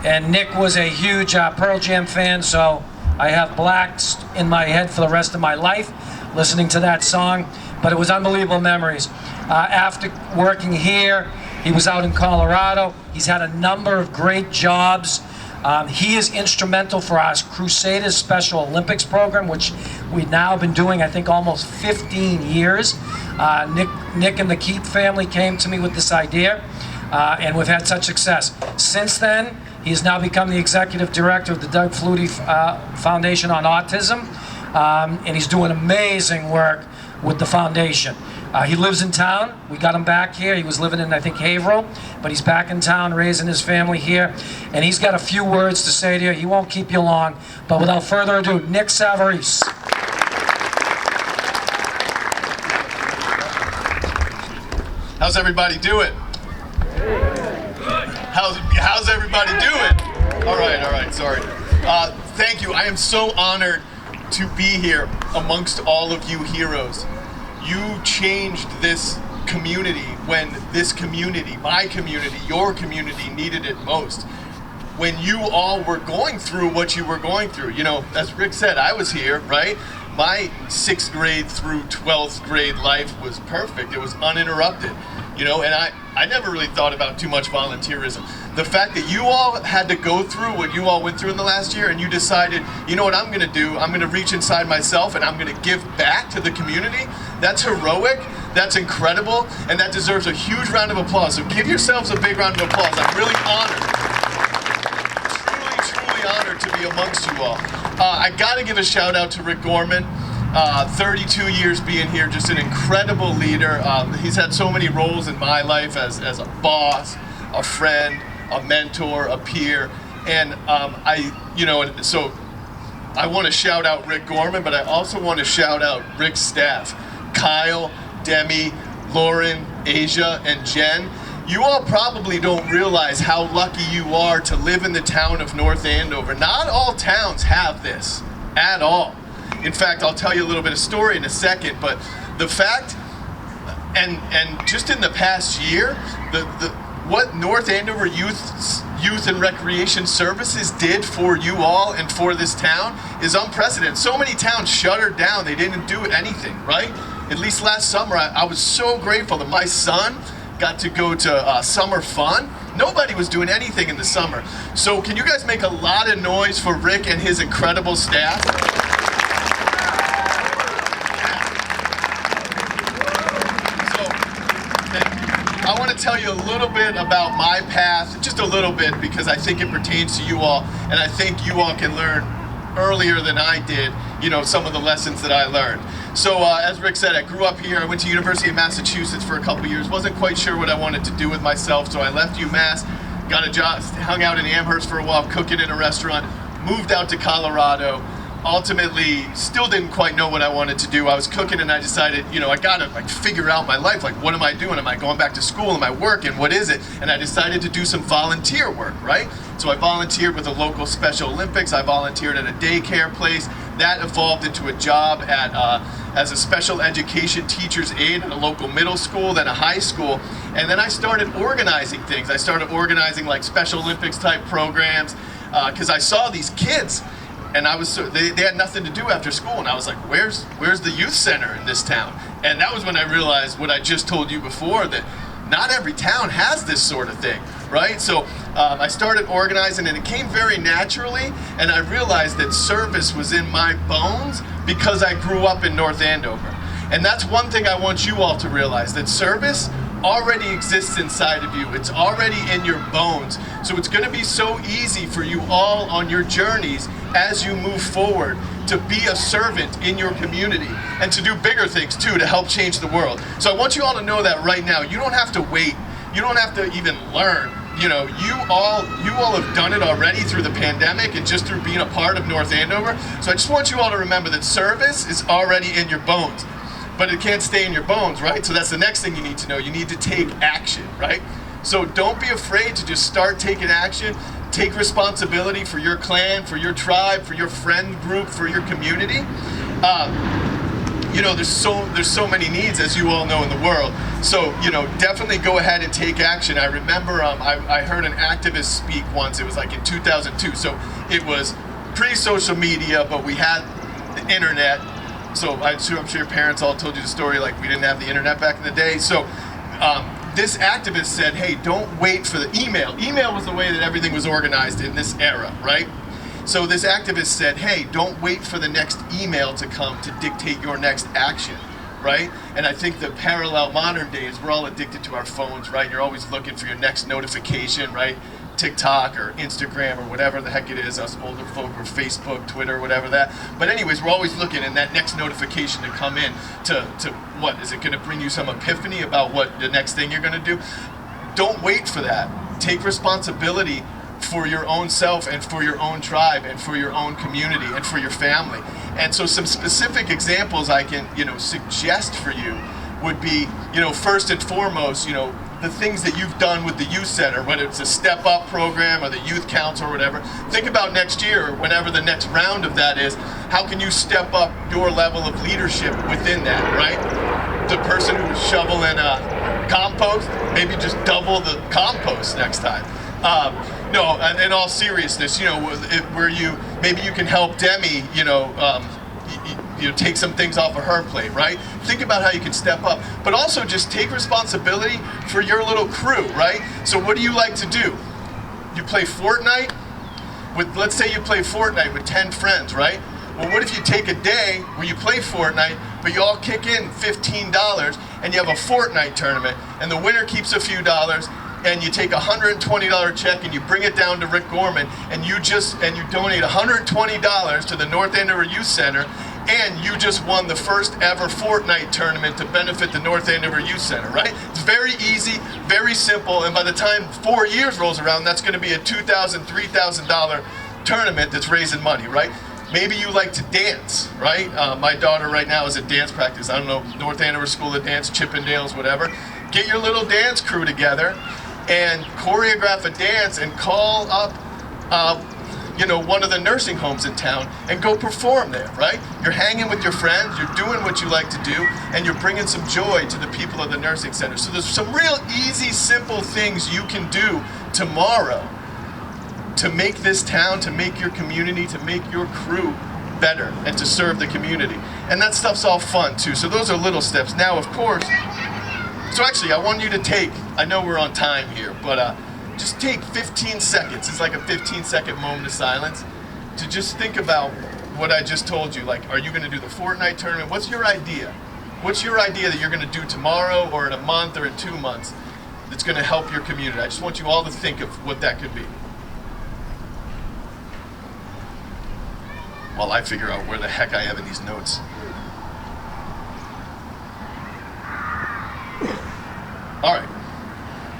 And Nick was a huge Pearl Jam fan, so I have blacks in my head for the rest of my life listening to that song. But it was unbelievable memories. After working here, he was out in Colorado. He's had a number of great jobs. He is instrumental for our Crusaders Special Olympics program, which we've now been doing, I think, almost 15 years. Nick and the Keith family came to me with this idea, and we've had such success. Since then, he has now become the executive director of the Doug Flutie Foundation on Autism, and he's doing amazing work with the foundation. He lives in town. We got him back here. He was living in, I think, Haverhill, but he's back in town raising his family here, and he's got a few words to say to you. He won't keep you long, but without further ado, Nick Savarese. How's everybody doing? How's everybody doing? All right, sorry. Thank you. I am so honored to be here amongst all of you heroes. You changed this community when this community, my community, your community needed it most. When you all were going through what you were going through. You know, as Rick said, I was here, right? My 6th grade through 12th grade life was perfect. It was uninterrupted, you know, and I never really thought about too much volunteerism. The fact that you all had to go through what you all went through in the last year, and you decided, you know what I'm gonna do? I'm gonna reach inside myself and I'm gonna give back to the community. That's heroic, that's incredible, and that deserves a huge round of applause. So give yourselves a big round of applause. I'm really honored. Truly honored to be amongst you all. I gotta give a shout out to Rick Gorman. 32 years being here, just an incredible leader. He's had so many roles in my life as a boss, a friend, a mentor, a peer, and so I want to shout out Rick Gorman, but I also want to shout out Rick's staff, Kyle, Demi, Lauren, Asia, and Jen. You all probably don't realize how lucky you are to live in the town of North Andover. Not all towns have this at all. In fact, I'll tell you a little bit of story in a second, but the fact, and just in the past year, what North Andover Youth and Recreation Services did for you all and for this town is unprecedented. So many towns shuttered down, they didn't do anything, right? At least last summer, I was so grateful that my son got to go to summer fun. Nobody was doing anything in the summer. So can you guys make a lot of noise for Rick and his incredible staff? I want to tell you a little bit about my path, just a little bit, because I think it pertains to you all, and I think you all can learn earlier than I did, you know, some of the lessons that I learned. So as Rick said, I grew up here. I went to University of Massachusetts for a couple years. Wasn't quite sure what I wanted to do with myself, so I left UMass, got a job, hung out in Amherst for a while, cooking in a restaurant, moved out to Colorado. Ultimately, still didn't quite know what I wanted to do. I was cooking and I decided, you know, I gotta figure out my life. Like, what am I doing? Am I going back to school? Am I working? What is it? And I decided to do some volunteer work, right? So I volunteered with the local Special Olympics. I volunteered at a daycare place. That evolved into a job at as a special education teacher's aide at a local middle school, then a high school. And then I started organizing things. I started organizing like Special Olympics type programs because I saw these kids. And I was they had nothing to do after school, and I was like, where's the youth center in this town? And that was when I realized what I just told you before, that not every town has this sort of thing, right? So I started organizing, and it came very naturally, and I realized that service was in my bones because I grew up in North Andover. And that's one thing I want you all to realize, that service already exists inside of you. It's already in your bones. So it's going to be so easy for you all on your journeys as you move forward to be a servant in your community and to do bigger things too, to help change the world. So I want you all to know that right now. You don't have to wait. You don't have to even learn. You know, you all have done it already through the pandemic and just through being a part of North Andover. So I just want you all to remember that service is already in your bones. But it can't stay in your bones, right? So that's the next thing you need to know. You need to take action, right? So don't be afraid to just start taking action. Take responsibility for your clan, for your tribe, for your friend group, for your community. you know, there's so many needs, as you all know, in the world. So, you know, definitely go ahead and take action. I remember I heard an activist speak once. It was like in 2002. So it was pre-social media, but we had the internet. So I'm sure your parents all told you the story, like we didn't have the internet back in the day. So this activist said, hey, don't wait for the email. Email was the way that everything was organized in this era, right? So this activist said, hey, don't wait for the next email to come to dictate your next action, right? And I think the parallel modern days, we're all addicted to our phones, right? You're always looking for your next notification, right? TikTok or Instagram or whatever the heck it is, us older folk, or Facebook, Twitter, whatever that. But anyways, we're always looking in that next notification to come in to what? Is it gonna bring you some epiphany about what the next thing you're gonna do? Don't wait for that. Take responsibility for your own self and for your own tribe and for your own community and for your family. And so some specific examples I can, you know, suggest for you would be, you know, first and foremost, you know, the things that you've done with the youth center, whether it's a step up program or the youth council or whatever. Think about next year or whenever the next round of that is, how can you step up your level of leadership within that, right? The person who's shoveling compost, maybe just double the compost next time. No, in all seriousness, you know, where maybe you can help Demi, you know, take some things off of her plate, right? Think about how you can step up, but also just take responsibility for your little crew, right? So what do you like to do? You play Fortnite with, let's say you play Fortnite with 10 friends, right? Well, what if you take a day where you play Fortnite, but you all kick in $15 and you have a Fortnite tournament and the winner keeps a few dollars, and you take a $120 check and you bring it down to Rick Gorman and you donate $120 to the North Andover Youth Center, and you just won the first ever Fortnite tournament to benefit the North Andover Youth Center, right? It's very easy, very simple, and by the time 4 years rolls around, that's gonna be a $2,000, $3,000 tournament that's raising money, right? Maybe you like to dance, right? My daughter right now is at dance practice. I don't know, North Andover School of Dance, Chippendales, whatever. Get your little dance crew together and choreograph a dance and call up you know, one of the nursing homes in town and go perform there, right? You're hanging with your friends, you're doing what you like to do, and you're bringing some joy to the people of the nursing center. So there's some real easy, simple things you can do tomorrow to make this town, to make your community, to make your crew better, and to serve the community. And that stuff's all fun too. So those are little steps. Now, of course, so actually I want you to take, I know we're on time here, but just take 15 seconds. It's like a 15-second moment of silence to just think about what I just told you. Like, are you gonna do the Fortnite tournament? What's your idea? What's your idea that you're gonna do tomorrow or in a month or in 2 months that's gonna help your community? I just want you all to think of what that could be. While I figure out where the heck I am in these notes. All right.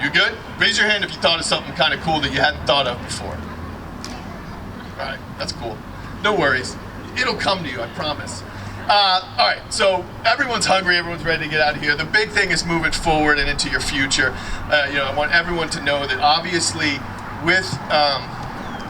You good? Raise your hand if you thought of something kind of cool that you hadn't thought of before. All right, that's cool. No worries. It'll come to you, I promise. All right, so everyone's hungry, everyone's ready to get out of here. The big thing is moving forward and into your future. You know, I want everyone to know that obviously with,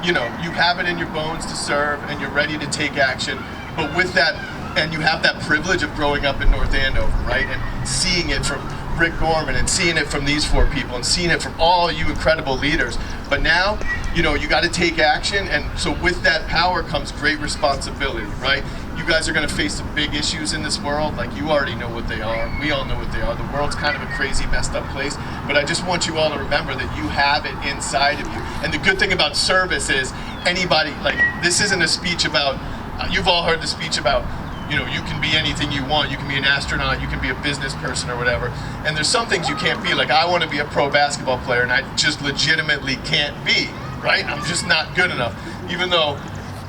you know, you have it in your bones to serve and you're ready to take action, but with that, and you have that privilege of growing up in North Andover, right? And seeing it from Rick Gorman and seeing it from these 4 people and seeing it from all you incredible leaders. But now, you know, you got to take action, and so with that power comes great responsibility, right? You guys are going to face some big issues in this world. Like, you already know what they are. We all know what they are. The world's kind of a crazy, messed up place, but I just want you all to remember that you have it inside of you. And the good thing about service is anybody, like, this isn't a speech about, you've all heard the speech about, you know, you can be anything you want. You can be an astronaut, you can be a business person or whatever. And there's some things you can't be. Like, I want to be a pro basketball player and I just legitimately can't be, right? I'm just not good enough. Even though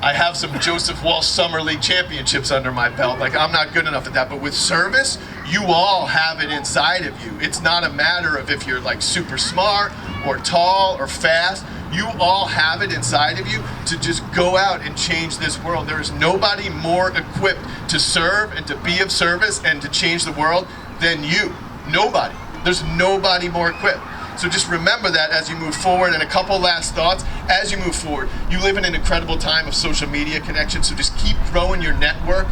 I have some Joseph Walsh Summer League championships under my belt, like, I'm not good enough at that. But with service, you all have it inside of you. It's not a matter of if you're like super smart or tall or fast. You all have it inside of you to just go out and change this world. There is nobody more equipped to serve and to be of service and to change the world than you. Nobody. There's nobody more equipped. So just remember that as you move forward. And a couple last thoughts as you move forward. You live in an incredible time of social media connection, so just keep growing your network.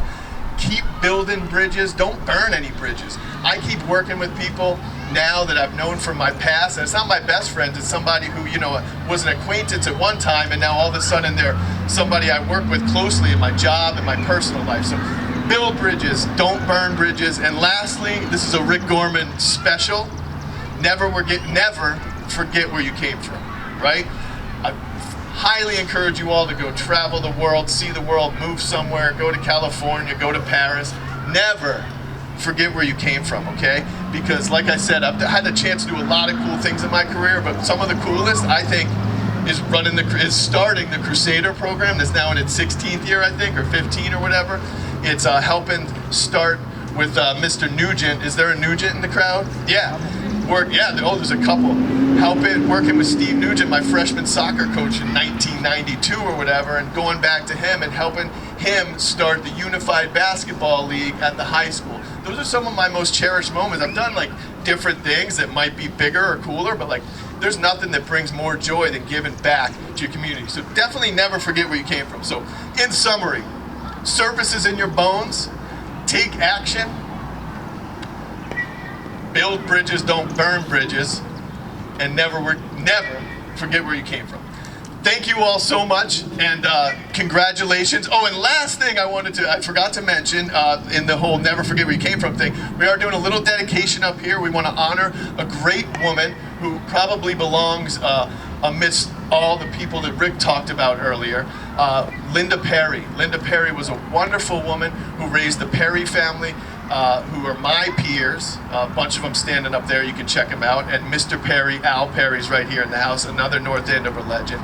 keep building bridges. Don't burn any bridges. I keep working with people now that I've known from my past, and it's not my best friends, it's somebody who, you know, was an acquaintance at one time, and now all of a sudden they're somebody I work with closely in my job and my personal life. So build bridges, don't burn bridges. And lastly, this is a Rick Gorman special. Never forget where you came from, right? I highly encourage you all to go travel the world, see the world, move somewhere, go to California, go to Paris. Never forget where you came from, okay? Because like I said, I've had the chance to do a lot of cool things in my career, but some of the coolest, I think, is starting the Crusader program that's now in its 16th year, I think, or 15 or whatever. It's helping start with Mr. Nugent. Is there a Nugent in the crowd? Yeah. There's a couple. Working with Steve Nugent, my freshman soccer coach in 1992 or whatever, and going back to him and helping him start the Unified Basketball League at the high school. Those are some of my most cherished moments. I've done like different things that might be bigger or cooler, but like there's nothing that brings more joy than giving back to your community. So definitely never forget where you came from. So in summary, surface is in your bones, take action, build bridges, don't burn bridges, and never forget where you came from. Thank you all so much, and congratulations. Oh, and last thing I forgot to mention in the whole never forget where you came from thing, we are doing a little dedication up here. We want to honor a great woman who probably belongs amidst all the people that Rick talked about earlier, Linda Perry. Linda Perry was a wonderful woman who raised the Perry family, who are my peers, a bunch of them standing up there, you can check them out, and Mr. Perry, Al Perry's right here in the house, another North Andover legend.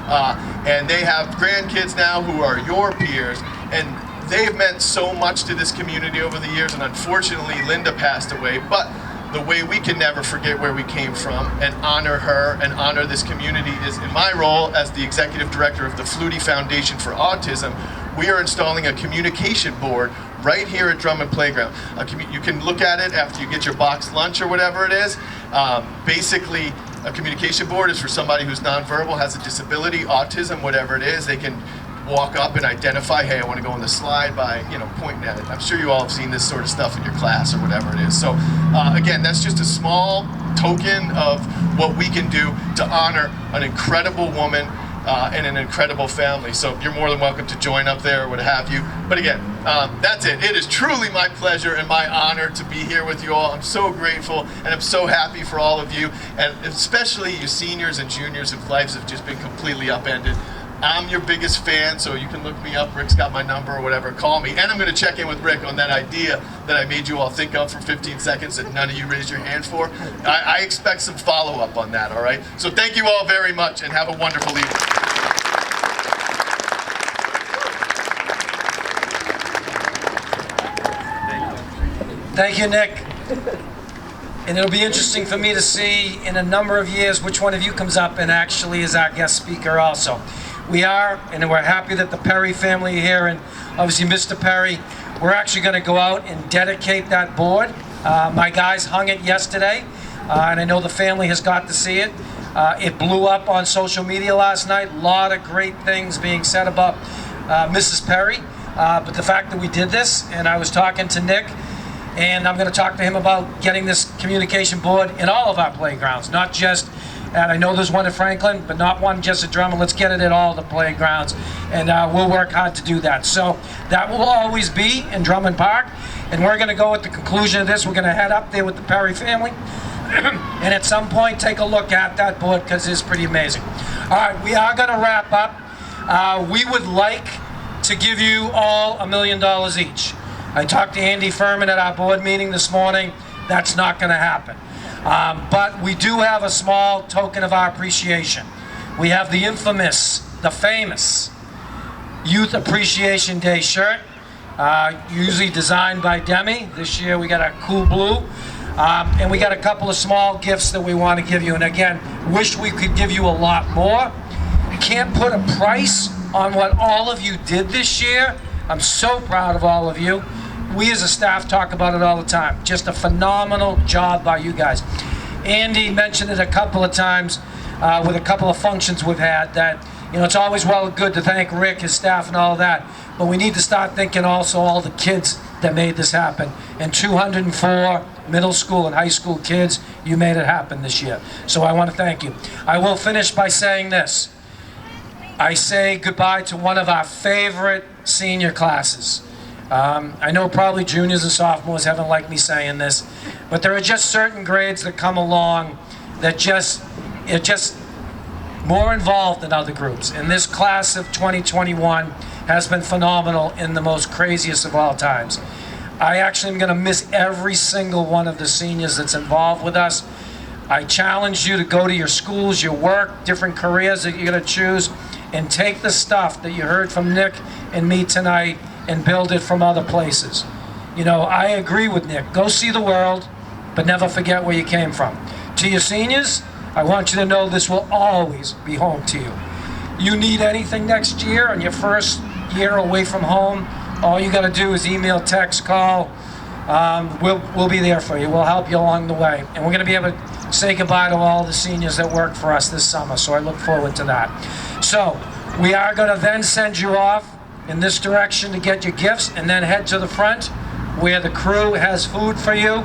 And they have grandkids now who are your peers, and they've meant so much to this community over the years, and unfortunately Linda passed away, but the way we can never forget where we came from and honor her and honor this community is in my role as the executive director of the Flutie Foundation for Autism. We are installing a communication board right here at Drummond Playground. You can look at it after you get your box lunch or whatever it is. Basically, a communication board is for somebody who's nonverbal, has a disability, autism, whatever it is. They can walk up and identify, hey, I want to go on the slide by, you know, pointing at it. I'm sure you all have seen this sort of stuff in your class or whatever it is. So again, that's just a small token of what we can do to honor an incredible woman and an incredible family. So you're more than welcome to join up there or what have you. But again, that's it. It is truly my pleasure and my honor to be here with you all. I'm so grateful and I'm so happy for all of you, and especially you seniors and juniors whose lives have just been completely upended. I'm your biggest fan, so you can look me up. Rick's got my number or whatever. Call me. And I'm going to check in with Rick on that idea that I made you all think of for 15 seconds that none of you raised your hand for. I expect some follow-up on that, all right? So thank you all very much, and have a wonderful evening. Thank you, Nick. And it'll be interesting for me to see in a number of years which one of you comes up and actually is our guest speaker also. We are, and we're happy that the Perry family are here, and obviously Mr. Perry. We're actually going to go out and dedicate that board. My guys hung it yesterday, and I know the family has got to see it. It blew up on social media last night. A lot of great things being said about Mrs. Perry, but the fact that we did this, and I was talking to Nick, and I'm going to talk to him about getting this communication board in all of our playgrounds, not just, and I know there's one at Franklin, but not one just at Drummond. Let's get it at all the playgrounds, and we'll work hard to do that. So that will always be in Drummond Park, and we're going to go at the conclusion of this. We're going to head up there with the Perry family, and at some point take a look at that board because it's pretty amazing. All right, we are going to wrap up. We would like to give you all $1 million each. I talked to Andy Furman at our board meeting this morning. That's not going to happen. But we do have a small token of our appreciation. We have the infamous, the famous Youth Appreciation Day shirt, usually designed by Demi. This year we got a cool blue. And we got a couple of small gifts that we want to give you. And again, wish we could give you a lot more. Can't put a price on what all of you did this year. I'm so proud of all of you. We as a staff talk about it all the time. Just a phenomenal job by you guys. Andy mentioned it a couple of times with a couple of functions we've had that You know, it's always well and good to thank Rick, his staff, and all of that, but we need to start thinking also all the kids that made this happen. And 204 middle school and high school kids, you made it happen this year. So I want to thank you. I will finish by saying this. I say goodbye to one of our favorite senior classes. I know probably juniors and sophomores haven't liked me saying this, but there are just certain grades that come along that just more involved than other groups. And this class of 2021 has been phenomenal in the most craziest of all times. I actually am going to miss every single one of the seniors that's involved with us. I challenge you to go to your schools, your work, different careers that you're going to choose, and take the stuff that you heard from Nick and me tonight and build it from other places. You know, I agree with Nick. Go see the world, but never forget where you came from. To your seniors, I want you to know this will always be home to you. You need anything next year on your first year away from home, all you got to do is email, text, call. We'll be there for you. We'll help you along the way. And we're going to be able to say goodbye to all the seniors that work for us this summer, so I look forward to that. So we are going to then send you off in this direction to get your gifts, and then head to the front where the crew has food for you.